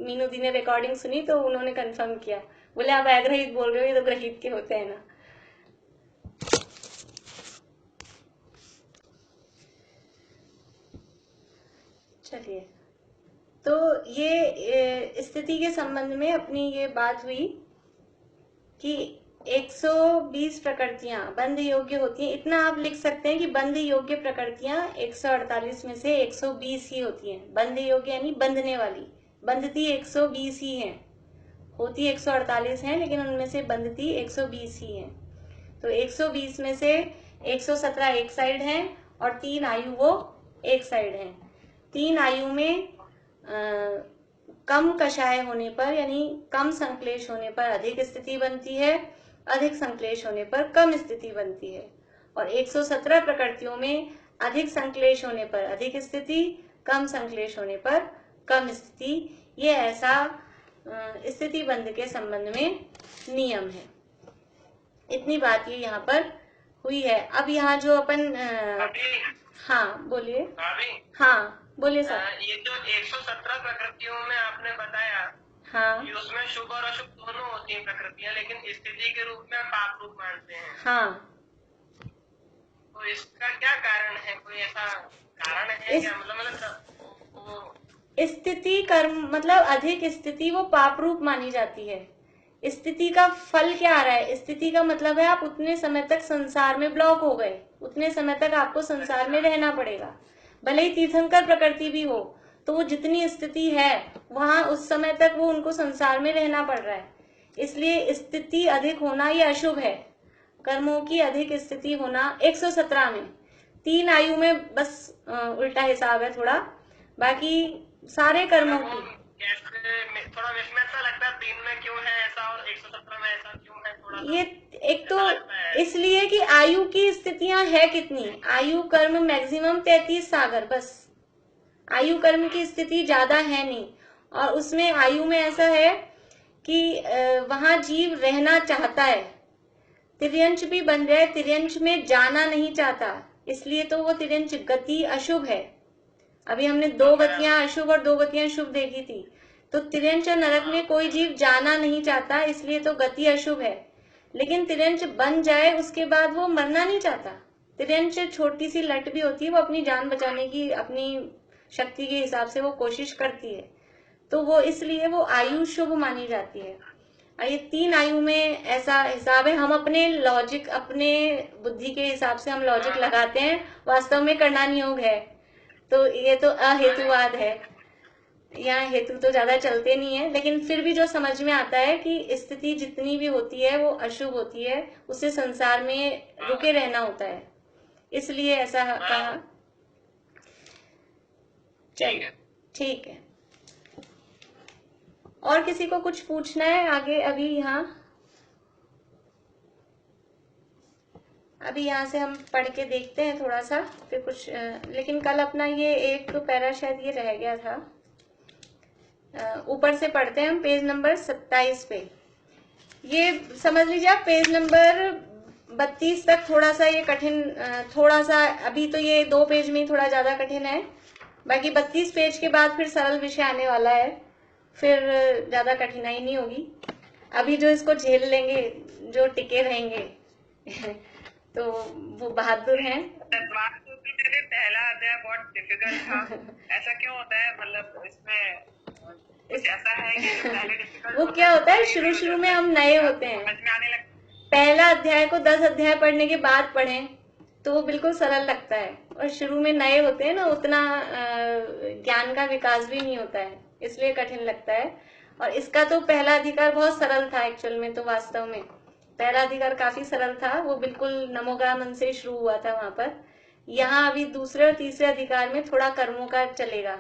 मीनू दी ने रिकॉर्डिंग सुनी तो उन्होंने कंफर्म किया, बोले आप अग्रहित बोल रहे हो, ये तो ग्रहित के होते हैं ना। चलिए, तो ये स्थिति के संबंध में अपनी ये बात हुई कि 120 प्रकृतियां बंध योग्य होती हैं। इतना आप लिख सकते हैं कि बंध योग्य प्रकृतियां 148 में से 120 ही होती हैं। बंध योग्य यानी बंधने वाली, बंधती 120 ही हैं, होती 148 हैं, लेकिन उनमें से बंधती 120 ही हैं। तो 120 में से 117 एक साइड हैं और 3 आयु वो एक साइड हैं। 3 आयु में कम कषाय होने पर यानी कम संक्लेश होने पर अधिक स्थिति बनती है, अधिक संक्लेश होने पर कम स्थिति बनती है। और 117 प्रकृतियों में अधिक संक्लेश होने पर अधिक स्थिति, कम संक्लेश होने पर कम स्थिति। ये ऐसा स्थिति बंध के संबंध में नियम है। इतनी बात ये यहाँ पर हुई है। अब यहाँ जो अपन हाँ बोलिए। हाँ बोलिए सर। ये जो 117 प्रकृतियों में आपने बताया, हाँ, कि उसमें शुभ और अशुभ दोनों होती हैं प्रकृतियां, लेकिन स्थिति के रूप में पाप रूप मानते हैं। हाँ, तो इसका क्या कारण है? कोई ऐसा कारण है क्या? स्थिति कर्म मतलब अधिक स्थिति वो पाप रूप मानी जाती है। स्थिति का फल क्या आ रहा है? स्थिति का मतलब है आप उतने समय तक संसार में ब्लॉक हो गए, उतने समय तक आपको संसार में रहना पड़ेगा। भले ही तीर्थंकर प्रकृति भी हो, तो वो जितनी स्थिति है वहां उस समय तक वो उनको संसार में रहना पड़ रहा है। इसलिए स्थिति अधिक होना ये अशुभ है। कर्मों की अधिक स्थिति होना 117 में, 3 आयु में बस उल्टा हिसाब है थोड़ा, बाकी सारे कर्मों की थोड़ा इसमें ऐसा लगता है 3 में क्यों है ऐसा और 117 में ऐसा क्यों है, थोड़ा ये एक तो इसलिए कि आयु की स्थितियां है कितनी, आयु कर्म मैक्सिमम 33 सागर, बस आयु कर्म की स्थिति ज्यादा है नहीं। और उसमें आयु में ऐसा है कि वहां जीव रहना चाहता है, तिर्यंश भी बन रहा है, तिर्यंश में जाना नहीं चाहता, इसलिए तो वो तिर्यंश गति अशुभ है। अभी हमने 2 गतियां अशुभ और 2 गतियां शुभ देखी थी, तो तिर्यंश नरक में कोई जीव जाना नहीं चाहता, इसलिए तो गति अशुभ है। लेकिन तिर्यंश बन जाए उसके बाद वो मरना नहीं चाहता। तिर्यंश छोटी सी लट भी होती है, वो अपनी जान बचाने की अपनी शक्ति के हिसाब से वो कोशिश करती है, तो वो इसलिए वो आयु शुभ मानी जाती है। ये 3 आयु में ऐसा हिसाब है। हम अपने लॉजिक, अपने बुद्धि के हिसाब से हम लॉजिक लगाते हैं, वास्तव में करना नियोग है, तो ये तो अहेतुवाद है। यहाँ हेतु तो ज्यादा चलते नहीं है, लेकिन फिर भी जो समझ में आता है कि स्थिति जितनी भी होती है वो अशुभ होती है, उससे संसार में रुके रहना होता है, इसलिए ऐसा कहा। चलिए ठीक है, और किसी को कुछ पूछना है आगे? अभी यहाँ से हम पढ़ के देखते हैं थोड़ा सा, फिर कुछ लेकिन कल अपना ये एक पैरा शायद ये रह गया था, ऊपर से पढ़ते हैं हम पेज नंबर 27 पे। ये समझ लीजिए आप पेज नंबर 32 तक थोड़ा सा ये कठिन, थोड़ा सा अभी तो ये 2 पेज में ही थोड़ा ज्यादा कठिन है, बाकी 32 पेज के बाद फिर सरल विषय आने वाला है, फिर ज्यादा कठिनाई नहीं होगी। अभी जो इसको झेल लेंगे, जो टिके रहेंगे तो वो बहादुर हैं। पहला अध्याय बहुत डिफिकल्ट था, ऐसा क्यों होता है? मतलब इसमें कुछ ऐसा है कि पहले डिफिकल्ट, वो क्या होता है, शुरू में हम नए होते हैं, समझ में आने लगता, पहला अध्याय को 10 अध्याय पढ़ने के बाद पढ़ें तो वो बिल्कुल सरल लगता है, और शुरू में नए होते हैं ना, उतना ज्ञान का विकास भी नहीं होता है, इसलिए कठिन लगता है। और इसका तो पहला अधिकार बहुत सरल था एक्चुअल में, तो वास्तव में पहला अधिकार काफी सरल था, वो बिल्कुल नमोग्रामन से शुरू हुआ था वहां पर। यहाँ अभी दूसरे और तीसरे अधिकार में थोड़ा कर्मों का चलेगा,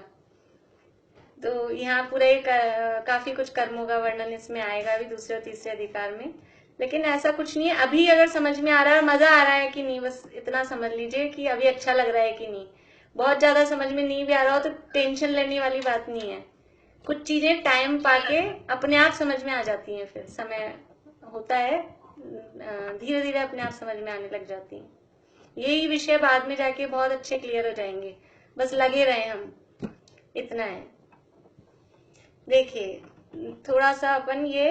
तो यहाँ पूरे काफी कुछ कर्मों का वर्णन इसमें आएगा अभी दूसरे और तीसरे अधिकार में। लेकिन ऐसा कुछ नहीं है, अभी अगर समझ में आ रहा है, मजा आ रहा है कि नहीं, बस इतना समझ लीजिए कि अभी अच्छा लग रहा है कि नहीं। बहुत ज्यादा समझ में नहीं भी आ रहा हो तो टेंशन लेने वाली बात नहीं है, कुछ चीजें टाइम पाके अपने आप समझ में आ जाती हैं, फिर समय होता है, धीरे धीरे अपने आप समझ में आने लग जाती हैं। यही विषय बाद में जाके बहुत अच्छे क्लियर हो जाएंगे, बस लगे रहे हम, इतना है। देखिए थोड़ा सा अपन ये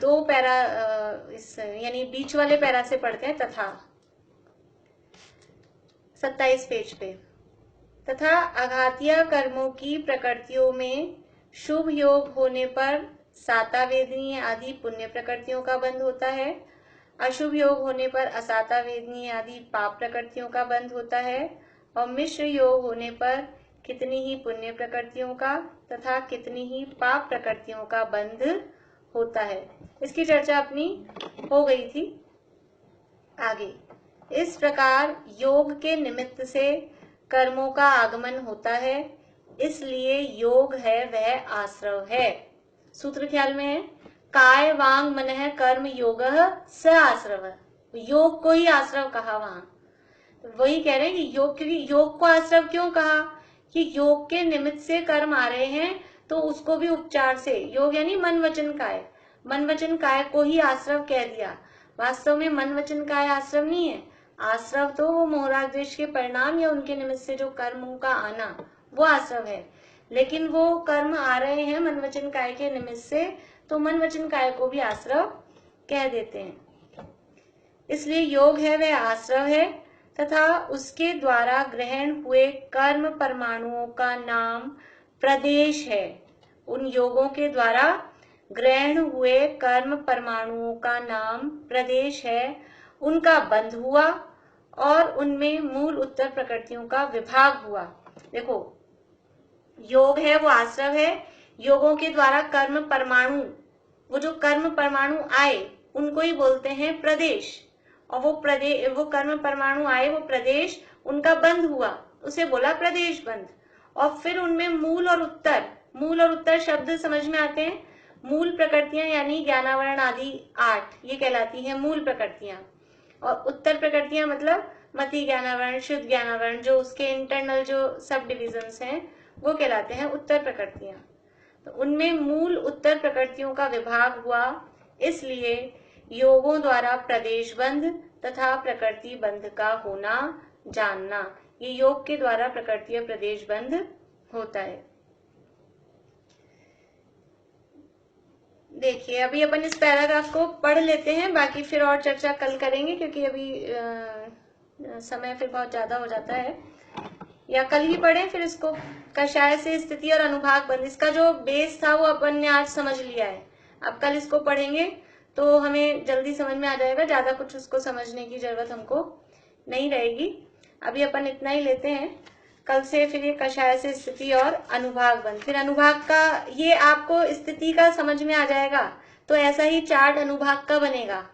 2 पैरा इस यानी बीच वाले पैरा से पढ़ते हैं। तथा 27 पेज पे, तथा आघातीय कर्मों की प्रकृतियों में शुभ योग होने पर साता वेदनीय आदि पुण्य प्रकृतियों का बंध होता है, अशुभ योग होने पर असाता वेदनीय आदि पाप प्रकृतियों का बंध होता है, और मिश्र योग होने पर कितनी ही पुण्य प्रकृतियों का तथा कितनी ही पाप प्रकृतियों का बंध होता है। इसकी चर्चा अपनी हो गई थी आगे। इस प्रकार योग के निमित्त से कर्मों का आगमन होता है, इसलिए योग है वह आश्रव है। सूत्र ख्याल में है, काय वांग मनः कर्म योगः स आश्रव, योग को ही आश्रव कहा वहां, वही कह रहे हैं कि योग, क्योंकि योग को आश्रव क्यों कहा कि योग के निमित्त से कर्म आ रहे हैं, तो उसको भी उपचार से, योग यानी मन वचन काय, मन वचन काय को ही आश्रव कह दिया। वास्तव में मन वचन काय आश्रव नहीं है, आश्रव तो वो मोहराग द्वेष के परिणाम या उनके निमित्त से जो कर्मों का आना वो आश्रव है, लेकिन वो कर्म आ रहे हैं मन वचन काय के निमित्त से, तो मन वचन काय को भी आश्रव कह देते हैं। इसलिए योग है वह आश्रव है, तथा उसके द्वारा ग्रहण हुए कर्म परमाणुओं का नाम प्रदेश है। उन योगों के द्वारा ग्रहण हुए कर्म परमाणुओं का नाम प्रदेश है, उनका बंध हुआ और उनमें मूल उत्तर प्रकृतियों का विभाग हुआ। देखो, योग है वो आश्रव है, योगों के द्वारा कर्म परमाणु, वो जो कर्म परमाणु आए उनको ही बोलते हैं प्रदेश, और वो कर्म परमाणु आए, वो प्रदेश, उनका बंध हुआ, उसे बोला प्रदेश बंध। और फिर उनमें मूल और उत्तर शब्द समझ में आते हैं। मूल प्रकृतियां यानी ज्ञानावरण आदि 8, ये कहलाती हैं मूल प्रकृतियां। और उत्तर प्रकृतियां मतलब मति ज्ञानावरण, शुद्ध ज्ञानावरण, जो उसके इंटरनल जो सब डिविजन्स हैं वो कहलाते हैं उत्तर प्रकृतियां। तो उनमें मूल उत्तर प्रकृतियों का विभाग हुआ, इसलिए योगों द्वारा प्रदेश बंध तथा प्रकृति बंध का होना जानना, ये योग के द्वारा प्रकृति प्रदेश बंध होता है। देखिए, अभी अपन इस पैराग्राफ को पढ़ लेते हैं, बाकी फिर और चर्चा कल करेंगे, क्योंकि अभी समय फिर बहुत ज्यादा हो जाता है। या कल ही पढ़ें फिर इसको। कषाय से स्थिति और अनुभाग बंध, इसका जो बेस था वो अपन ने आज समझ लिया है। अब कल इसको पढ़ेंगे तो हमें जल्दी समझ में आ जाएगा, ज्यादा कुछ उसको समझने की जरूरत हमको नहीं रहेगी। अभी अपन इतना ही लेते हैं, कल से फिर ये कषाय से स्थिति और अनुभाग बंध, फिर अनुभाग का, ये आपको स्थिति का समझ में आ जाएगा तो ऐसा ही चार्ट अनुभाग का बनेगा,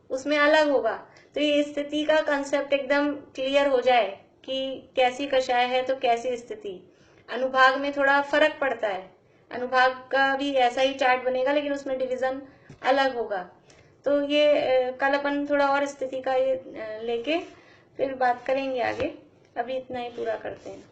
उसमें अलग होगा। तो ये स्थिति का कंसेप्ट एकदम क्लियर हो जाए कि कैसी कषाय है तो कैसी स्थिति। अनुभाग में थोड़ा फर्क पड़ता है, अनुभाग का भी ऐसा ही चार्ट बनेगा लेकिन उसमें डिवीजन अलग होगा। तो ये कल अपन थोड़ा और स्थिति का ये लेके फिर बात करेंगे आगे। अभी इतना ही पूरा करते हैं।